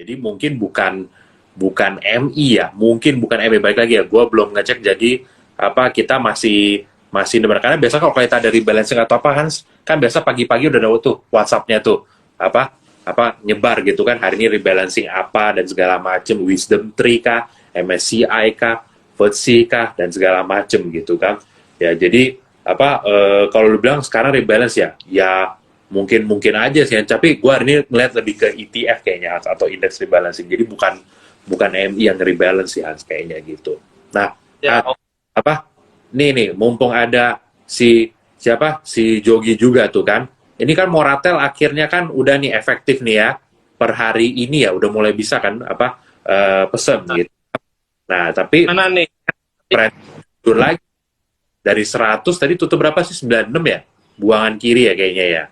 Jadi mungkin bukan MI ya, mungkin bukan MI, balik lagi ya. Gue belum ngecek, jadi apa kita masih denger. Karena biasa kalau kita dari balancing atau apa kan biasa pagi-pagi udah ada tuh WhatsApp-nya tuh apa nyebar gitu kan, hari ini rebalancing apa dan segala macem, wisdom tree kah, MSCI kah, FTSE kah, dan segala macem gitu kan. Ya jadi kalau lu bilang sekarang rebalance ya mungkin mungkin aja sih, tapi gue hari ini ngeliat lebih ke ETF kayaknya atau indeks rebalancing, jadi bukan MI yang rebalance ya kayaknya gitu. Nah, Ya, apa nih mumpung ada si Jogi juga tuh kan, ini kan Moratel akhirnya kan udah nih efektif nih ya, per hari ini ya udah mulai bisa kan pesen gitu. Nah tapi mana nih? trend turun lagi dari 100, tadi tutup berapa sih, 96 ya, buangan kiri ya kayaknya ya.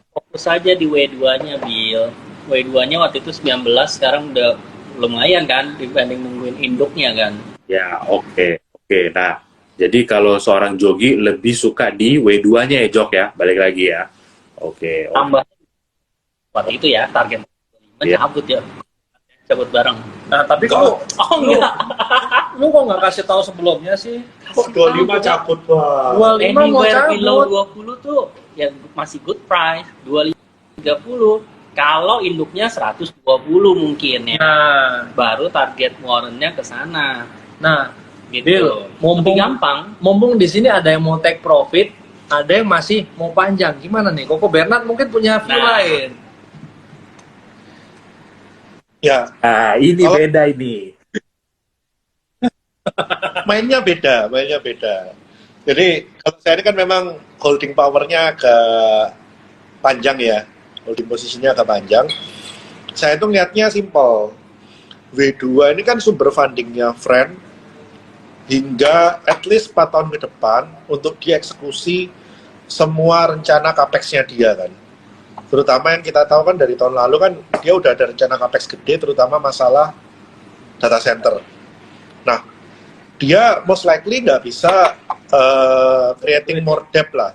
Fokus saja di W2-nya, Bill. W2-nya waktu itu 19, sekarang udah lumayan kan dibanding nungguin induknya kan. Ya, oke. Nah, jadi kalau seorang Jogi lebih suka di W2-nya ya, Jok ya, balik lagi ya. Oke. Tambah waktu itu ya, target Ya. cabut ya. Cabut bareng. Nah, tapi Oh, enggak. lu kok nggak kasih tahu sebelumnya sih? Kok 25 cabut, Bang? 25 mau Anywhere below cabut. 20 tuh ya masih good price. 25 30. Kalau induknya 120 mungkin ya. Nah, Baru target warrennya ke sana. nah, Gitu. Bill, Lebih gampang. mumpung di sini ada yang mau take profit, ada yang masih mau panjang. Gimana nih? Koko Bernard mungkin punya view Nah. lain. Ya, Nah, ini Kalau- beda ini. mainnya beda. Jadi kalau saya ini kan memang holding powernya agak panjang ya, holding posisinya agak panjang. Saya itu ngeliatnya simple. W2 ini kan sumber fundingnya friend hingga at least 4 tahun ke depan untuk dieksekusi semua rencana capex-nya dia kan. Terutama yang kita tahu kan dari tahun lalu kan dia udah ada rencana capex gede, terutama masalah data center. Nah, dia most likely nggak bisa creating more debt lah.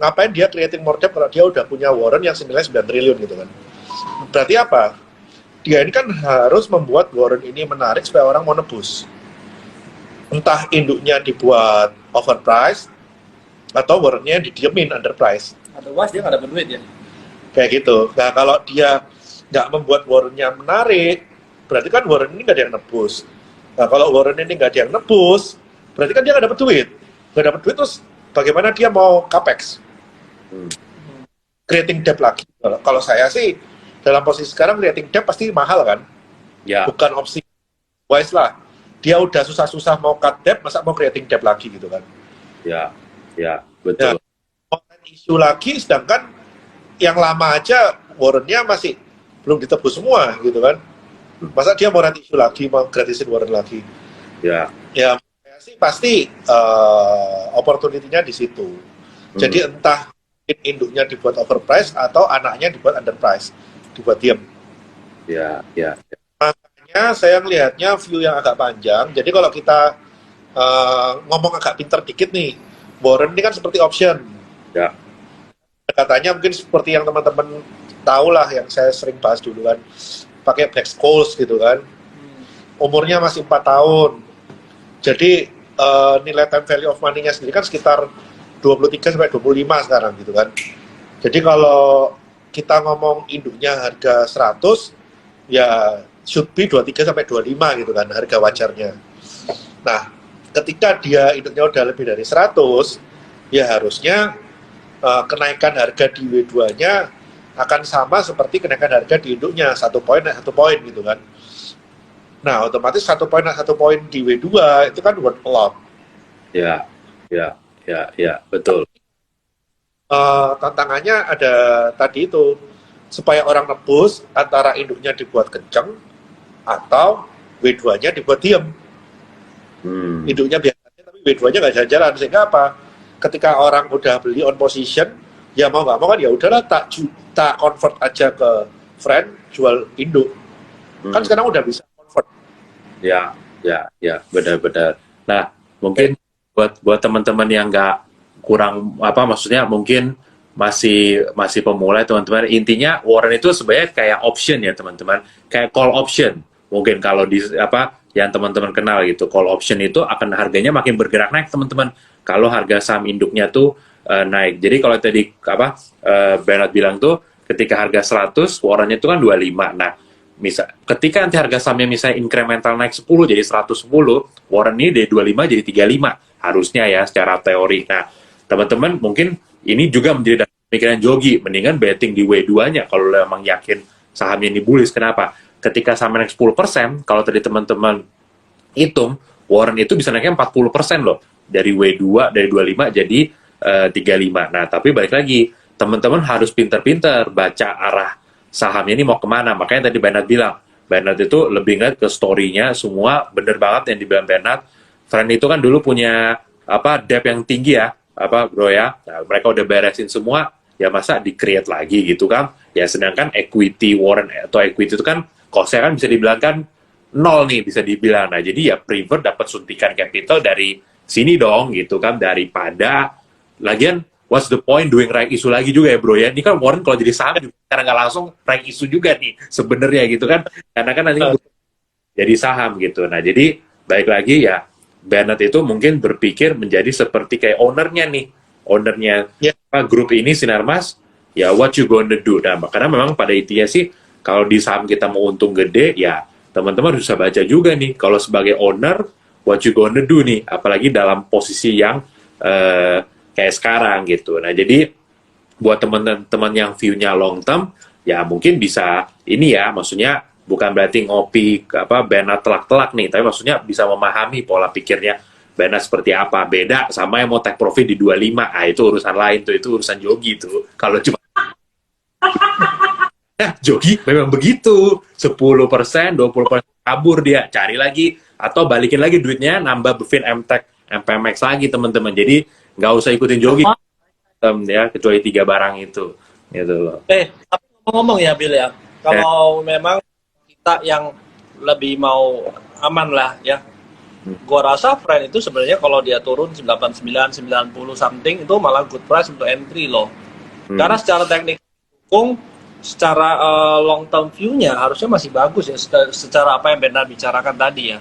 Ngapain dia creating more debt kalau dia udah punya warrant yang senilai 9 triliun gitu kan. Berarti apa? Dia ini kan harus membuat warrant ini menarik supaya orang mau nebus. Entah induknya dibuat overpriced, atau warrantnya didiemin underpriced. Otherwise dia nggak dapat duit ya. Kayak gitu. Nah, kalau dia nggak membuat warrantnya menarik, berarti kan warrant ini nggak ada yang nebus. Nah, kalau warrant ini nggak ada yang nebus, berarti kan dia nggak dapat duit. Nggak dapat duit, terus bagaimana dia mau capex? Creating debt lagi. Kalau saya sih, dalam posisi sekarang creating debt pasti mahal kan? Ya, Bukan opsi wise lah. Dia udah susah-susah mau cut debt, masa mau creating debt lagi gitu kan? ya, betul. Isu lagi, sedangkan yang lama aja warrantnya masih belum ditebus semua gitu kan? Masa dia mau nanti isu lagi, mau gratisin warrant lagi? Ya, Ya, saya sih pasti opportunity-nya di situ. Jadi entah induknya dibuat overpriced atau anaknya dibuat underpriced, dibuat diem. ya. Makanya saya melihatnya view yang agak panjang. Jadi kalau kita ngomong agak pinter dikit nih, warrant ini kan seperti option. Ya. Katanya mungkin seperti yang teman-teman tahu lah, yang saya sering bahas dulu kan, pakai Black Scholes gitu kan. Umurnya masih 4 tahun. Jadi nilai time value of money-nya sendiri kan sekitar 23-25 sekarang gitu kan. Jadi kalau kita ngomong induknya harga 100, ya should be 23-25 gitu kan harga wajarnya. Nah, ketika dia induknya udah lebih dari 100, ya harusnya kenaikan harga di W2-nya akan sama seperti kenaikan harga di induknya, 1 poin naik 1 poin gitu kan. Nah, otomatis 1 poin naik 1 poin di W2 itu kan worth a lot. Ya, betul. Tantangannya ada tadi itu, supaya orang nebus antara induknya dibuat kenceng atau W2-nya dibuat diem. Induknya biasanya tapi W2-nya nggak jalan-jalan, sehingga apa? Ketika orang udah beli on position, ya mau nggak mau kan ya udahlah tak convert aja ke friend, jual induk. Kan sekarang udah bisa convert. Ya, benar-benar. Nah, mungkin buat teman-teman yang nggak kurang maksudnya mungkin masih pemula teman-teman. Intinya Warren itu sebenarnya kayak option ya teman-teman, kayak call option. Mungkin kalau di apa yang teman-teman kenal gitu, call option itu akan harganya makin bergerak naik teman-teman. Kalau harga saham induknya tuh naik. Jadi kalau tadi apa Bernard bilang tuh ketika harga 100, Warrennya itu kan 25. Nah, ketika nanti harga sahamnya misalnya incremental naik 10 jadi 110, Warren ini dari 25 jadi 35 harusnya ya secara teori. Nah, teman-teman mungkin ini juga menjadi pemikiran Jogi, mendingan betting di W2-nya kalau memang yakin sahamnya ini bullish. Kenapa? Ketika saham naik 10%, kalau tadi teman-teman hitung, Warren itu bisa naiknya 40% loh. Dari W2, dari 25 jadi 35. Nah, tapi balik lagi, teman-teman harus pinter-pinter baca arah sahamnya ini mau kemana. Makanya tadi Bernard bilang, Bernard itu lebih ngeliat ke story-nya, semua bener banget yang dibilang Bernard. Friend itu kan dulu punya apa debt yang tinggi ya, apa bro ya. Nah, mereka udah beresin semua, ya masa di-create lagi gitu kan. Ya sedangkan equity Warren atau equity itu kan cost-nya kan bisa dibilang kan nol nih bisa dibilang. Nah, jadi ya prefer dapat suntikan capital dari sini dong gitu kan, daripada lagian what's the point doing right issue lagi juga ya bro ya. Ini kan Warren kalau jadi saham juga karena nggak langsung right issue juga nih sebenarnya gitu kan. Karena kan nanti jadi saham gitu. Nah, jadi baik lagi ya Bernard itu mungkin berpikir menjadi seperti kayak ownernya nih, ownernya grup ini Sinarmas, ya what you gonna do. Nah, karena memang pada intinya sih kalau di saham kita mau untung gede, ya teman-teman harus bisa baca juga nih, kalau sebagai owner, what you gonna do nih, apalagi dalam posisi yang kayak sekarang gitu. Nah, jadi buat teman-teman yang view-nya long term, ya mungkin bisa ini ya, maksudnya bukan berarti ngopi apa Bernard telak-telak nih, tapi maksudnya bisa memahami pola pikirnya Bernard seperti apa. Beda sama yang mau take profit di 25. Ah, itu urusan lain tuh, itu urusan Jogi tuh. Kalau cuma Jogi memang begitu. 10%, 20% kabur dia, cari lagi atau balikin lagi duitnya, nambah Bevin MTech, MPMX lagi teman-teman. Jadi nggak usah ikutin Jogi ya, kecuali 3 barang itu gitu loh. Tapi ngomong ya Bill ya, kalau memang kita yang lebih mau aman lah ya. Gua rasa friend itu sebenarnya kalau dia turun 99, 90 something itu malah good price untuk entry loh. Karena secara teknik dukung, secara long term view-nya harusnya masih bagus ya, secara apa yang Bernard bicarakan tadi ya.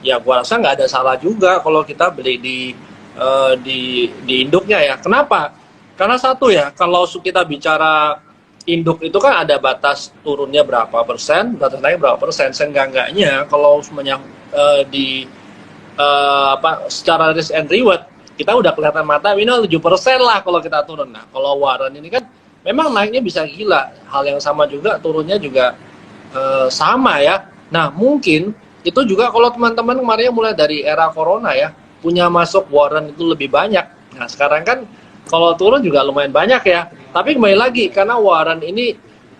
Ya gua rasa nggak ada salah juga kalau kita beli di induknya ya. Kenapa? Karena satu ya, kalau kita bicara induk itu kan ada batas turunnya berapa persen, batas naik berapa persen. Seenggak-enggaknya kalau semuanya secara risk and reward kita udah kelihatan mata minimal 7% lah kalau kita turun. Nah, kalau Warren ini kan memang naiknya bisa gila. Hal yang sama juga turunnya juga sama ya. Nah, mungkin itu juga kalau teman-teman kemarin mulai dari era corona ya, punya masuk Warren itu lebih banyak. Nah, sekarang kan kalau turun juga lumayan banyak ya. Tapi kembali lagi, karena Warren ini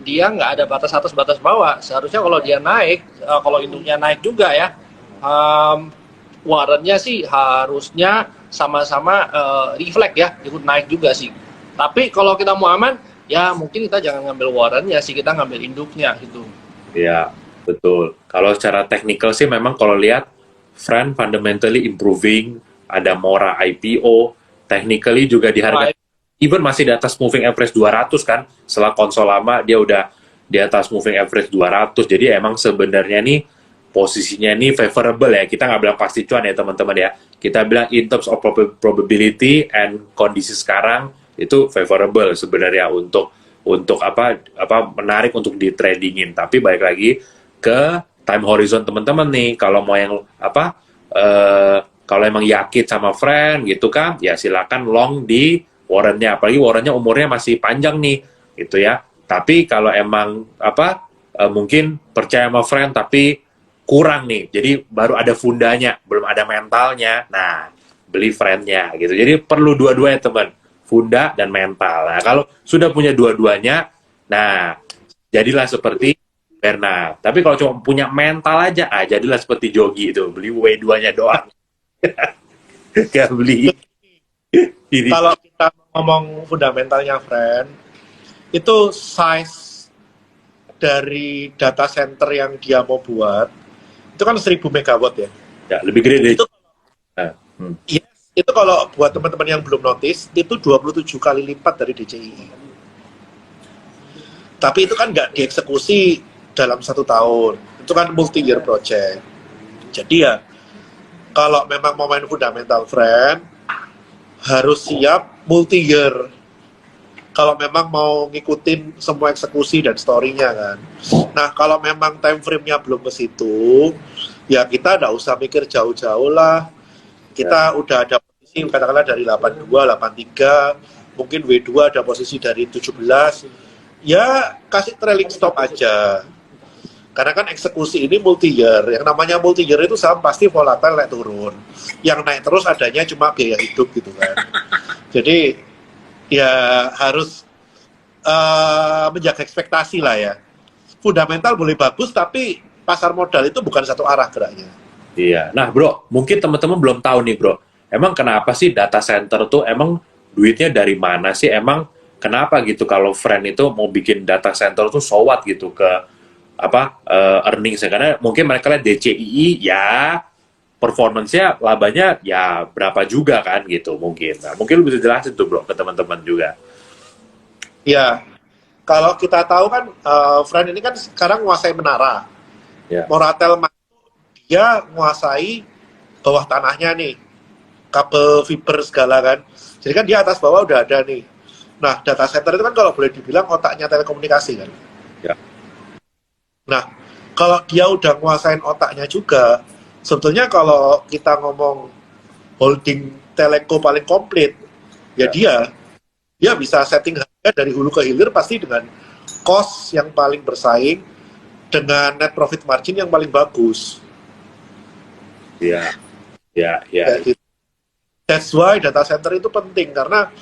dia nggak ada batas atas, batas bawah. Seharusnya kalau dia naik, kalau induknya naik juga ya, Warrennya sih harusnya sama-sama reflect ya, ikut naik juga sih. Tapi kalau kita mau aman, ya mungkin kita jangan ngambil Warrennya sih, kita ngambil induknya gitu. Ya, betul. Kalau secara teknikal sih memang kalau lihat, Friend fundamentally improving, ada Mora IPO, technically juga di harga even masih di atas moving average 200 kan, setelah konsol lama dia udah di atas moving average 200, jadi emang sebenarnya nih posisinya nih favorable ya, kita nggak bilang pasti cuan ya teman-teman ya, kita bilang in terms of probability and kondisi sekarang itu favorable sebenarnya untuk apa menarik untuk di tradingin. Tapi balik lagi ke time horizon teman-teman nih, kalau mau yang kalau emang yakin sama friend gitu kan, ya silakan long di Warrennya, apalagi Warrennya umurnya masih panjang nih, gitu ya. Tapi kalau emang mungkin percaya sama friend tapi kurang nih, jadi baru ada fundanya, belum ada mentalnya, nah beli friendnya gitu. Jadi perlu dua-duanya teman, funda dan mental. Nah kalau sudah punya dua-duanya, nah jadilah seperti Bernard. Tapi kalau cuma punya mental aja, jadilah seperti Jogi itu, beli W2-nya doang. Gak beli. Kalau kita ngomong fundamentalnya, friend, itu size dari data center yang dia mau buat itu kan 1000 megawatt ya. Ya, lebih gede dari itu. Yes, itu kalau buat teman-teman yang belum notice, itu 27 kali lipat dari DCII. Tapi itu kan nggak dieksekusi dalam 1 tahun. Itu kan multi-year project. Jadi ya, kalau memang mau main fundamental friend, harus siap multi-year. Kalau memang mau ngikutin semua eksekusi dan story-nya kan. Nah, kalau memang time frame-nya belum ke situ, ya kita nggak usah mikir jauh-jauh lah. Kita udah ada posisi katakanlah dari 82, 83, mungkin W2 ada posisi dari 17. Ya, kasih trailing stop aja. Karena kan eksekusi ini multi-year. Yang namanya multi-year itu saham pasti volatile naik turun. Yang naik terus adanya cuma biaya hidup gitu kan. Jadi ya harus menjaga ekspektasi lah ya. Fundamental boleh bagus, tapi pasar modal itu bukan satu arah geraknya. Iya. Nah, bro, mungkin teman-teman belum tahu nih, bro. Emang kenapa sih data center tuh emang duitnya dari mana sih? Emang kenapa gitu kalau friend itu mau bikin data center tuh so what gitu ke earnings? Karena mungkin mereka lihat DCII ya performance-nya labanya ya berapa juga kan gitu mungkin. Nah, mungkin lu bisa jelasin tuh, bro, ke teman-teman juga. Ya, kalau kita tahu kan friend ini kan sekarang menguasai menara. Ya. Moratel dia menguasai bawah tanahnya nih, kabel fiber segala kan. Jadi kan dia atas bawah udah ada nih. Nah, data center itu kan kalau boleh dibilang otaknya telekomunikasi kan. Ya. Nah, kalau dia udah nguasain otaknya juga, sebetulnya kalau kita ngomong holding telco paling komplit, ya dia bisa setting harga dari hulu ke hilir pasti dengan cost yang paling bersaing, dengan net profit margin yang paling bagus. Ya. Gitu. That's why data center itu penting, karena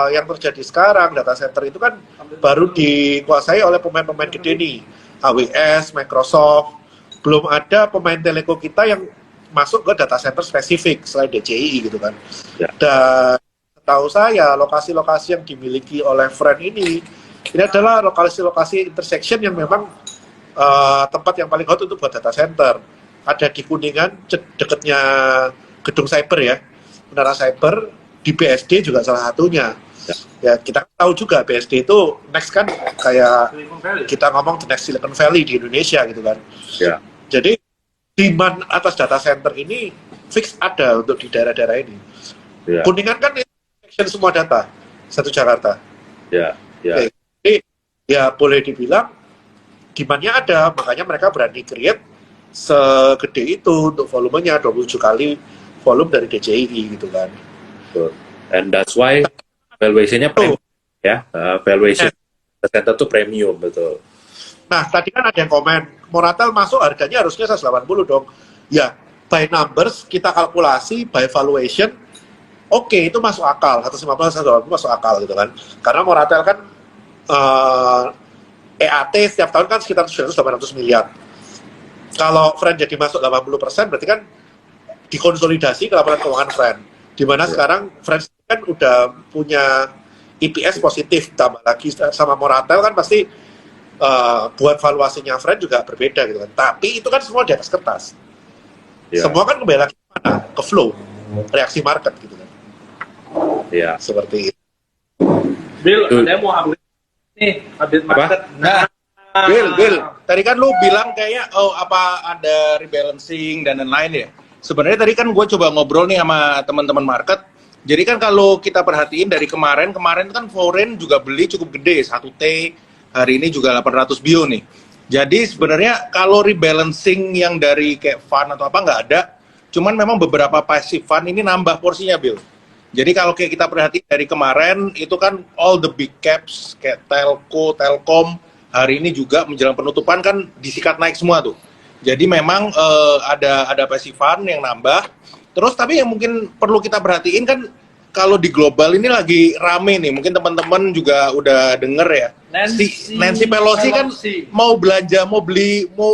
yang terjadi sekarang data center itu kan baru dikuasai oleh pemain-pemain gede nih, AWS, Microsoft. Belum ada pemain telco kita yang masuk ke data center spesifik selain DCI gitu kan. Ya. Dan setahu saya lokasi-lokasi yang dimiliki oleh Friend ini adalah lokasi-lokasi intersection yang memang tempat yang paling hot untuk buat data center. Ada di Kuningan, dekatnya gedung cyber ya, menara cyber, di BSD juga salah satunya. Ya, kita tahu juga BSD itu next kan kayak kita ngomong the next Silicon Valley di Indonesia gitu kan. Ya. Jadi demand atas data center ini fix ada untuk di daerah-daerah ini. Ya. Kuningan kan action semua data, satu Jakarta. Ya. Oke. Jadi ya boleh dibilang demand-nya ada, makanya mereka berani create segede itu untuk volumenya 27 kali volume dari DCI gitu kan. And that's why valuation-nya premium ya. Valuation center tuh premium, betul. Nah, tadi kan ada yang komen, Moratel masuk harganya harusnya 180 dong. Ya, by numbers kita kalkulasi, by valuation, oke, itu masuk akal. 150, 180 masuk akal gitu kan. Karena Moratel kan EAT setiap tahun kan sekitar 700-800 miliar. Kalau Friend jadi masuk 80%, berarti kan dikonsolidasi ke laporan keuangan Friend. Di mana sekarang Friend kan udah punya EPS positif, tambah lagi sama Moratel kan pasti buat valuasinya Friend juga berbeda gitu kan. Tapi itu kan semua di atas kertas. Ya. Semua kan kembali lagi mana? Ke flow, reaksi market gitu kan. Ya. Seperti itu. Bill, ada yang mau update nih, update market. Nah, Bill, tadi kan lu bilang kayaknya apa ada rebalancing dan lain-lain ya. Sebenarnya tadi kan gue coba ngobrol nih sama teman-teman market. Jadi kan kalau kita perhatiin dari kemarin kan foreign juga beli cukup gede, 1T, hari ini juga 800 bio nih. Jadi sebenarnya kalau rebalancing yang dari kayak fund atau apa nggak ada, cuman memang beberapa passive fund ini nambah porsinya, Bill. Jadi kalau kayak kita perhatiin dari kemarin itu kan all the big caps kayak Telco, Telkom hari ini juga menjelang penutupan kan disikat naik semua tuh. Jadi memang ada passive fund yang nambah. Terus tapi yang mungkin perlu kita perhatiin kan kalau di global ini lagi rame nih, mungkin teman-teman juga udah denger ya. Nancy Pelosi kan mau belanja, mau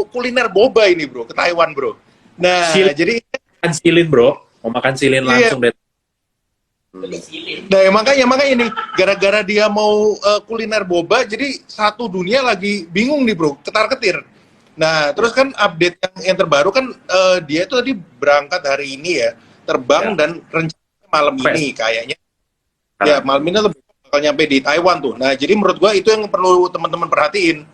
kuliner boba ini bro, ke Taiwan bro. Nah, jadi makan silin bro, mau makan silin langsung deh. Nah, makanya ini gara-gara dia mau kuliner boba, jadi satu dunia lagi bingung nih bro, ketar-ketir. Nah, terus kan update yang terbaru kan dia itu tadi berangkat hari ini ya, terbang dan rencana malam ini kayaknya. Ya, malam ini lebih bakal nyampe di Taiwan tuh. Nah, jadi menurut gua itu yang perlu teman-teman perhatiin.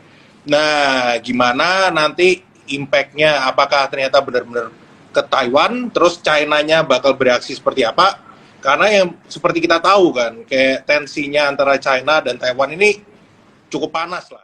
Nah, gimana nanti impact-nya, apakah ternyata benar-benar ke Taiwan, terus China-nya bakal bereaksi seperti apa? Karena yang seperti kita tahu kan, kayak tensinya antara China dan Taiwan ini cukup panas lah.